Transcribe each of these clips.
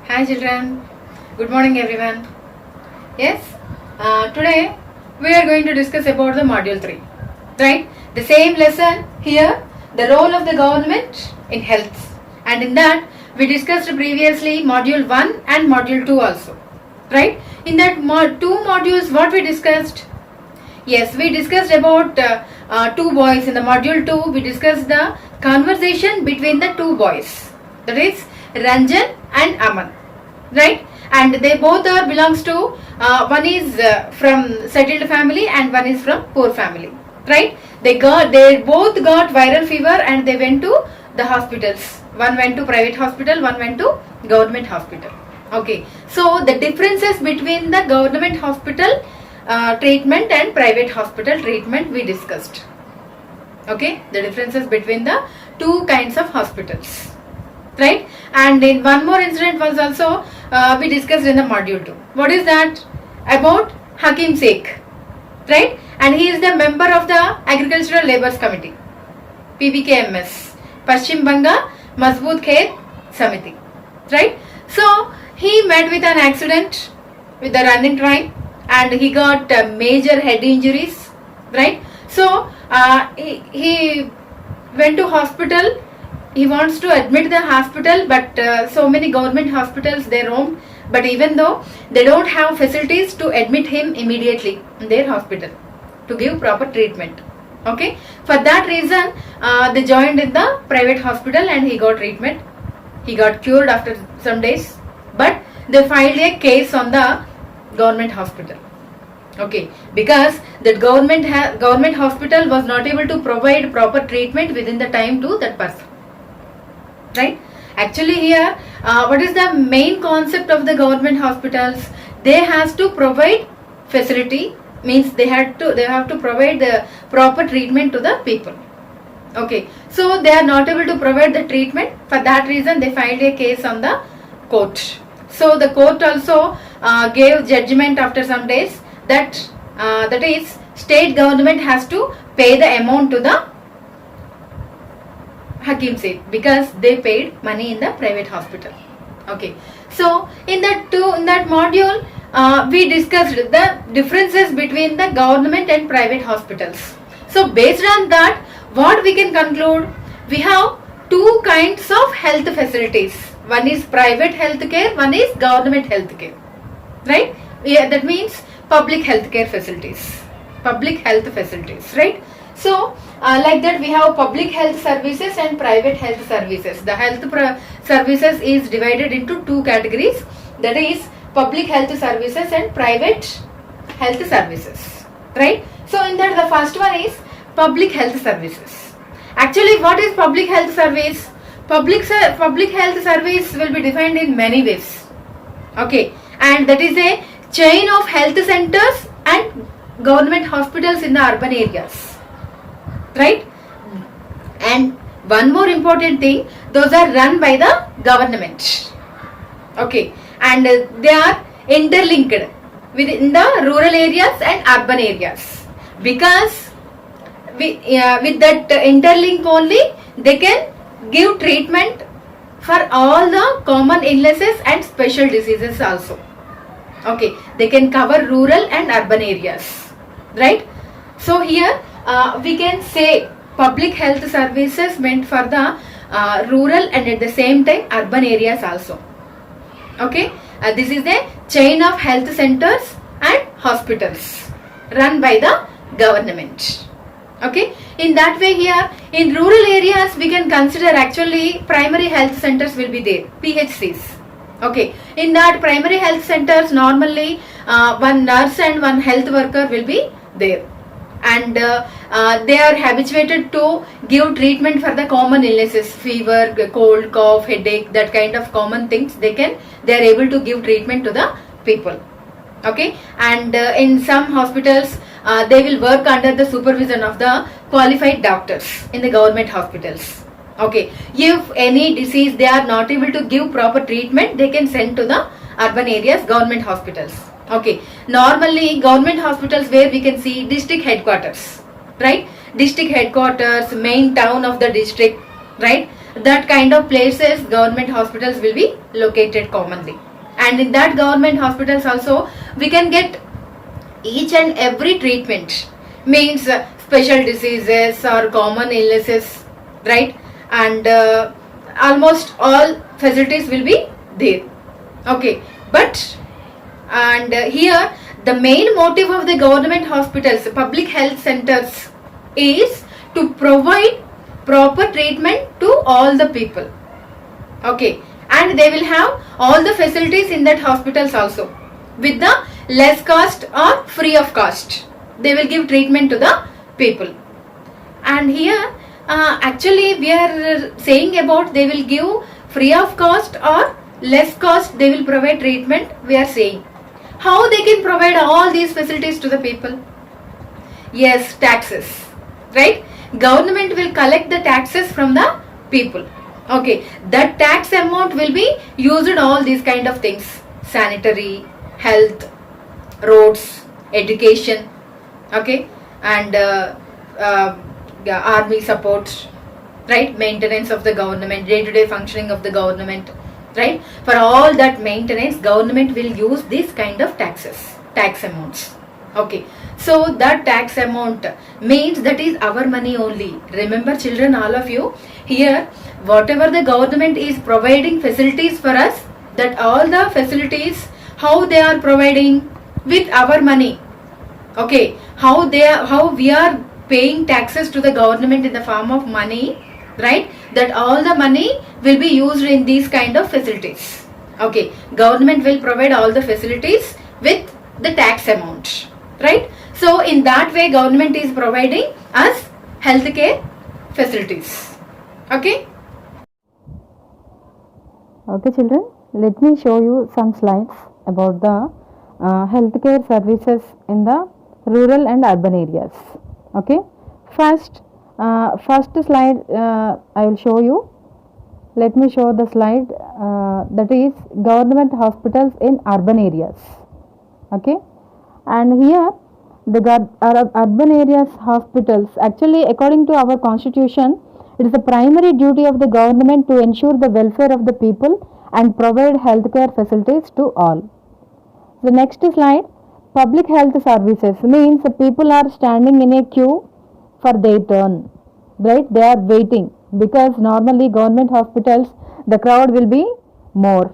Hi children, good morning everyone. Yes, today we are going to discuss about the module 3, right? The same lesson here, the role of the government in health, and in that we discussed previously module 1 and module 2 also, right? In that two modules what we discussed? Yes, we discussed about two boys. In the module 2 we discussed the conversation between the two boys, that is Ranjan and Aman, right? And they both are belongs to one is from settled family and one is from poor family, right? They both got viral fever and they went to the hospitals. One went to private hospital, one went to government hospital. Okay, so the differences between the government hospital treatment and private hospital treatment we discussed. Okay, the differences between the two kinds of hospitals, right? And in one more incident was also we discussed in the module 2. What is that? About Hakim Sheikh, right? And he is the member of the Agricultural Labours Committee, PBKMS, Paschim Banga Mazboot Khet Samiti, right? So he met with an accident with the running train and he got major head injuries, right? So he went to hospital. He wants to admit the hospital, but so many government hospitals they roam, but even though they don't have facilities to admit him immediately in their hospital to give proper treatment. Okay, for that reason they joined in the private hospital and he got treatment. He got cured after some days, but they filed a case on the government hospital. Okay, because the government hospital was not able to provide proper treatment within the time to that person, right? Actually here what is the main concept of the government hospitals? They has to provide facility, means they have to provide the proper treatment to the people. Okay, so they are not able to provide the treatment. For that reason they filed a case on the court. So the court also gave judgment after some days that that is state government has to pay the amount to the Hakim Sheikh because they paid money in the private hospital. Okay, so in that module we discussed the differences between the government and private hospitals. So based on that, what we can conclude, we have two kinds of health facilities. One is private healthcare, one is government healthcare, right? Yeah, that means public healthcare facilities, right? So like that we have public health services and private health services. The health services is divided into two categories, that is public health services and private health services, right? So in that the first one is public health services. Actually what is public health service? Public health service will be defined in many ways. Okay, and that is a chain of health centers and government hospitals in the urban areas, right? And one more important thing, those are run by the government. Okay, and they are interlinked within the rural areas and urban areas, because with that interlink only they can give treatment for all the common illnesses and special diseases also. Okay, they can cover rural and urban areas, right? So here we can say public health services meant for the rural and at the same time urban areas also. Okay, this is the chain of health centers and hospitals run by the government. Okay, in that way here in rural areas we can consider actually primary health centers will be there, PHCs. Okay, in that primary health centers normally one nurse and one health worker will be there, and they are habituated to give treatment for the common illnesses, fever, cold, cough, headache, that kind of common things they are able to give treatment to the people. Okay, and in some hospitals they will work under the supervision of the qualified doctors in the government hospitals. Okay, if any disease they are not able to give proper treatment, they can send to the urban areas, government hospitals. Okay, normally government hospitals where we can see district headquarters, right? District headquarters, main town of the district, right? that kind of places government hospitals will be located commonly. And in that government hospitals also we can get each and every treatment, means special diseases or common illnesses, right? And almost all facilities will be there. Okay, but and here the main motive of the government hospitals, public health centers, is to provide proper treatment to all the people. Okay, and they will have all the facilities in that hospitals also with the less cost or free of cost. They will give treatment to the people. And here actually we are saying about they will give free of cost or less cost, they will provide treatment. We are saying how they can provide all these facilities to the people? Yes, taxes, right? Government will collect the taxes from the people. Okay, that tax amount will be used in all these kind of things: sanitary, health, roads, education, okay, and army support, right? Maintenance of the government, day-to-day functioning of the government, right? For all that maintenance, government will use this kind of taxes, tax amounts. Okay, so that tax amount means that is our money only. Remember children, all of you, here whatever the government is providing facilities for us, that all the facilities, how they are providing? With our money. Okay, how we are paying taxes to the government in the form of money, right? That all the money will be used in these kind of facilities. Okay, government will provide all the facilities with the tax amount, right? So in that way government is providing us healthcare facilities. Okay. Okay children, let me show you some slides about the healthcare services in the rural and urban areas. Okay, first slide I will show you. Let me show the slide that is government hospitals in urban areas. Okay, and here the urban areas hospitals, actually according to our constitution, it is the primary duty of the government to ensure the welfare of the people and provide healthcare facilities to all. The next slide, public health services, means the people are standing in a queue for their turn, right? They are waiting, because normally government hospitals the crowd will be more.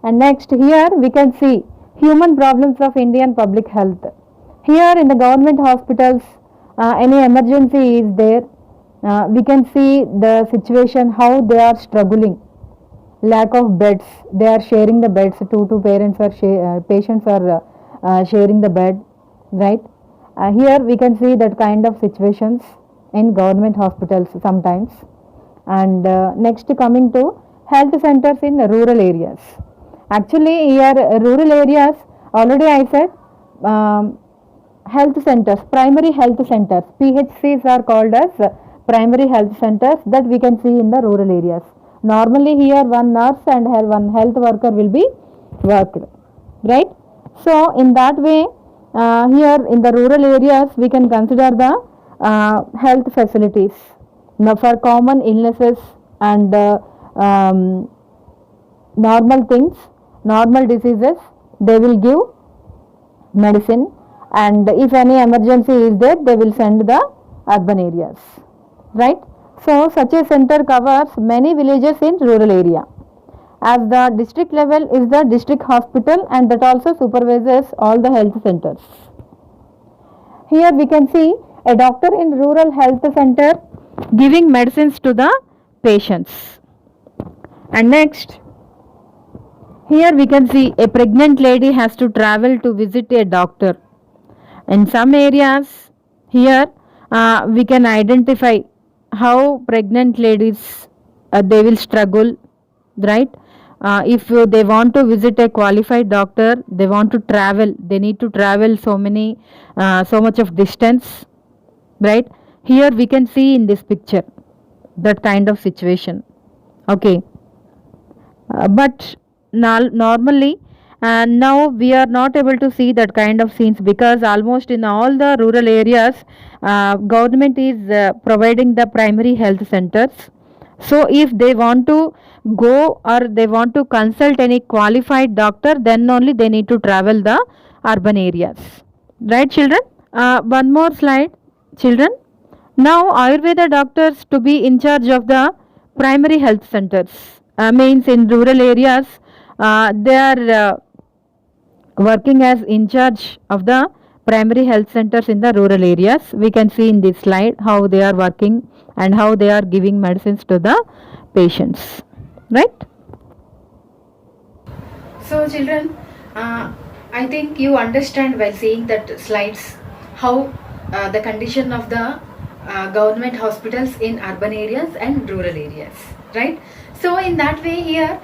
And next, here we can see human problems of Indian public health. Here in the government hospitals, any emergency is there, we can see the situation, how they are struggling. Lack of beds, they are sharing the beds, two parents are patients are sharing the bed, right? Here we can see that kind of situations in government hospitals sometimes. And next, coming to health centers in rural areas. Actually here rural areas, already I said, health centers, primary health centers, PHCs are called as primary health centers, that we can see in the rural areas. Normally here one nurse and one health worker will be worked, right? So in that way, here in the rural areas we can consider the health facilities. Now for common illnesses and normal things, normal diseases, they will give medicine, and if any emergency is there, they will send the urban areas, right? So such a center covers many villages in rural area. As the district level is the district hospital, and that also supervises all the health centers. Here we can see a doctor in rural health center giving medicines to the patients. And next, here we can see a pregnant lady has to travel to visit a doctor. In some areas, here we can identify how pregnant ladies they will struggle, right? If they want to visit a qualified doctor, they want to travel, they need to travel so much of distance, right? Here we can see in this picture that kind of situation. Okay, but normally now we are not able to see that kind of scenes, because almost in all the rural areas government is providing the primary health centers, So if they want to go or they want to consult any qualified doctor, then only they need to travel the urban areas. Right, children? One more slide, children. Now, Ayurveda doctors to be in charge of the primary health centers. Means in rural areas, they are working as in charge of the primary health centers in the rural areas. We can see in this slide how they are working and how they are giving medicines to the patients. Right? So children, I think you understand while seeing that slides how the condition of the government hospitals in urban areas and rural areas, right? So in that way here,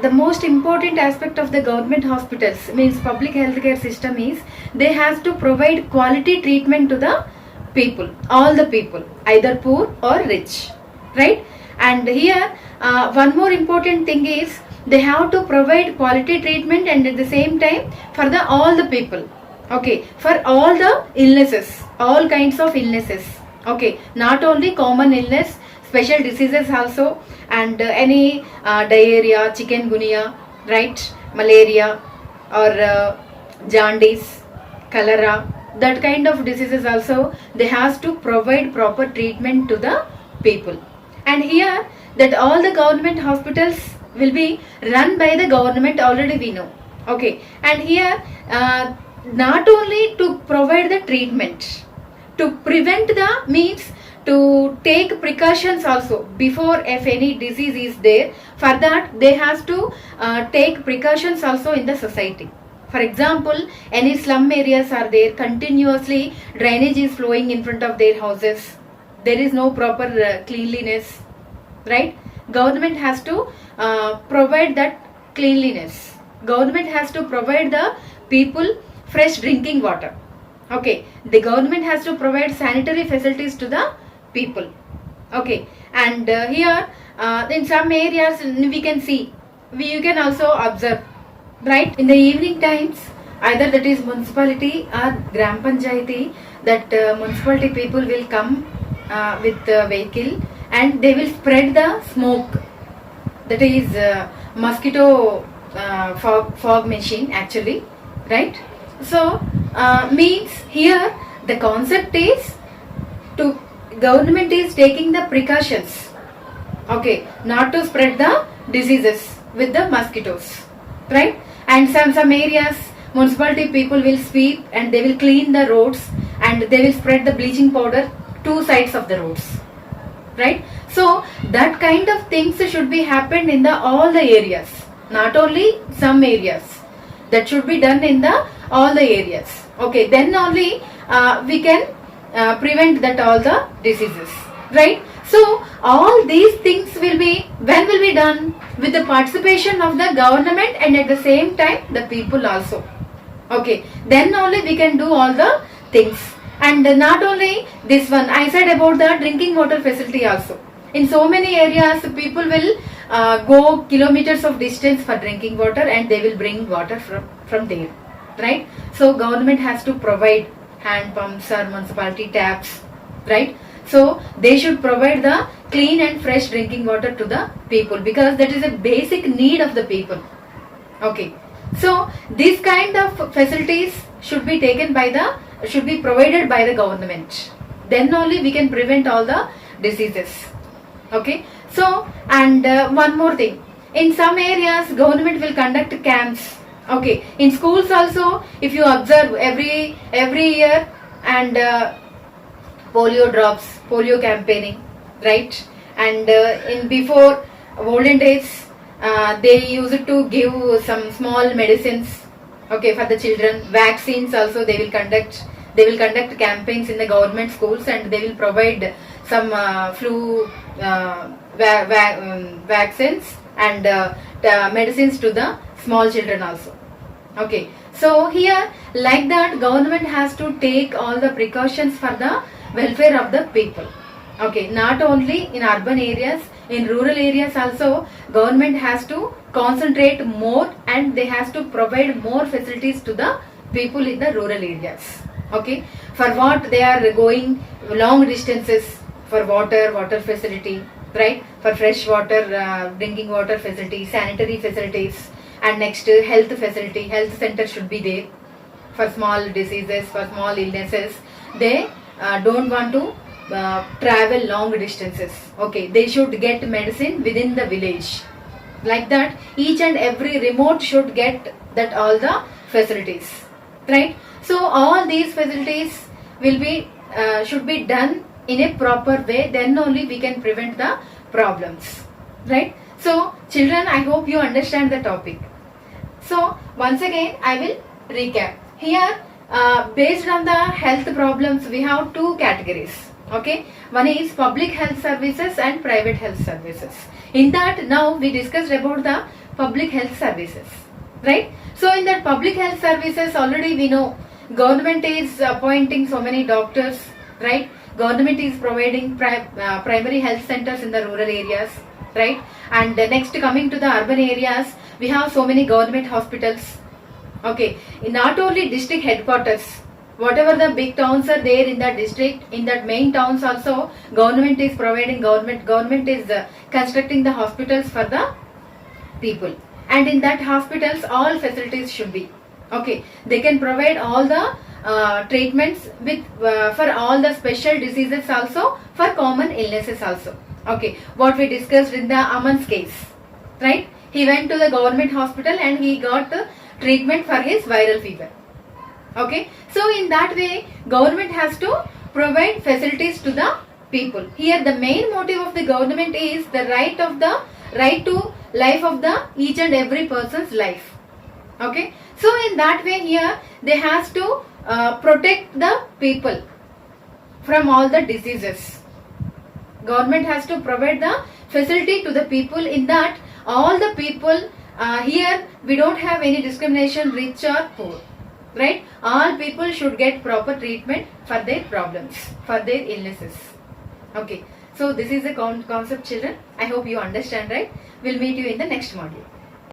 the most important aspect of the government hospitals means public healthcare system is they have to provide quality treatment to the people, all the people, either poor or rich, right? And here one more important thing is they have to provide quality treatment and at the same time for the all the people, okay, for all the illnesses, all kinds of illnesses, okay, not only common illness, special diseases also, and any diarrhea, chikungunya, right, malaria, or jaundice, cholera, that kind of diseases also they have to provide proper treatment to the people. And here that all the government hospitals will be run by the government, already we know, okay. And here not only to provide the treatment, to prevent the means to take precautions also before if any disease is there, for that they have to take precautions also in the society. For example, any slum areas are there, continuously drainage is flowing in front of their houses, there is no proper cleanliness, right? Government has to provide that cleanliness. Government has to provide the people fresh drinking water, okay. The government has to provide sanitary facilities to the people, okay. And here in some areas we can see, you can also observe, right, in the evening times, either that is municipality or gram panchayati, that municipality people will come with the vehicle and they will spread the smoke, that is mosquito fog machine actually, right? So means here the concept is to government is taking the precautions, okay, not to spread the diseases with the mosquitoes, right? And some areas municipality people will sweep and they will clean the roads and they will spread the bleaching powder two sides of the roads, right? So that kind of things should be happened in the all the areas, not only some areas, that should be done in the all the areas, okay. Then only we can prevent that all the diseases, right? So all these things will be, when will be done, with the participation of the government and at the same time the people also, okay. Then only we can do all the things. And not only this one, I said about the drinking water facility also. In so many areas people will go kilometers of distance for drinking water and they will bring water from there, right? So government has to provide hand pumps or municipality taps, right? So they should provide the clean and fresh drinking water to the people, because that is a basic need of the people, okay. So these kind of facilities should be taken by the, should be provided by the government, then only we can prevent all the diseases, okay. So and one more thing, in some areas government will conduct camps, okay. In schools also, if you observe every year, and polio drops, polio campaigning, right? And in before olden days they used to give some small medicines, okay, for the children. Vaccines also they will conduct campaigns in the government schools and they will provide some flu vaccines and medicines to the small children also, okay. So here like that government has to take all the precautions for the welfare of the people, okay. Not only in urban areas, in rural areas also government has to concentrate more and they has to provide more facilities to the people in the rural areas, okay. For what they are going long distances, for water facility, right? For fresh water, drinking water facility, sanitary facilities, and next health facility. Health center should be there for small diseases, for small illnesses. They don't want to travel long distances. Okay, they should get medicine within the village. Like that, each and every remote should get that all the facilities, right? So all these facilities will be should be done in a proper way. Then only we can prevent the problems, right? So children, I hope you understand the topic. So once again, I will recap. Here, based on the health problems, we have two categories. Okay, one is public health services and private health services. In that, now we discussed about the public health services, right? So in that public health services, already we know government is appointing so many doctors, right? Government is providing primary health centers in the rural areas, right? And next, coming to the urban areas, we have so many government hospitals. Okay, not only district headquarters, whatever the big towns are there in that district, in that main towns also, government is providing, government is constructing the hospitals for the people. And in that hospitals, all facilities should be. Okay, they can provide all the treatments with for all the special diseases also, for common illnesses also. Okay, what we discussed in the Aman's case, right? He went to the government hospital and he got the treatment for his viral fever. Okay, so in that way, government has to provide facilities to the people. Here, the main motive of the government is the right to life of the each and every person's life. Okay, so in that way, here they has to protect the people from all the diseases. Government has to provide the facility to the people. In that, all the people here, we don't have any discrimination, rich or poor, right? All people should get proper treatment for their problems, for their illnesses. Okay, so this is the concept, children. I hope you understand, right? We'll meet you in the next module.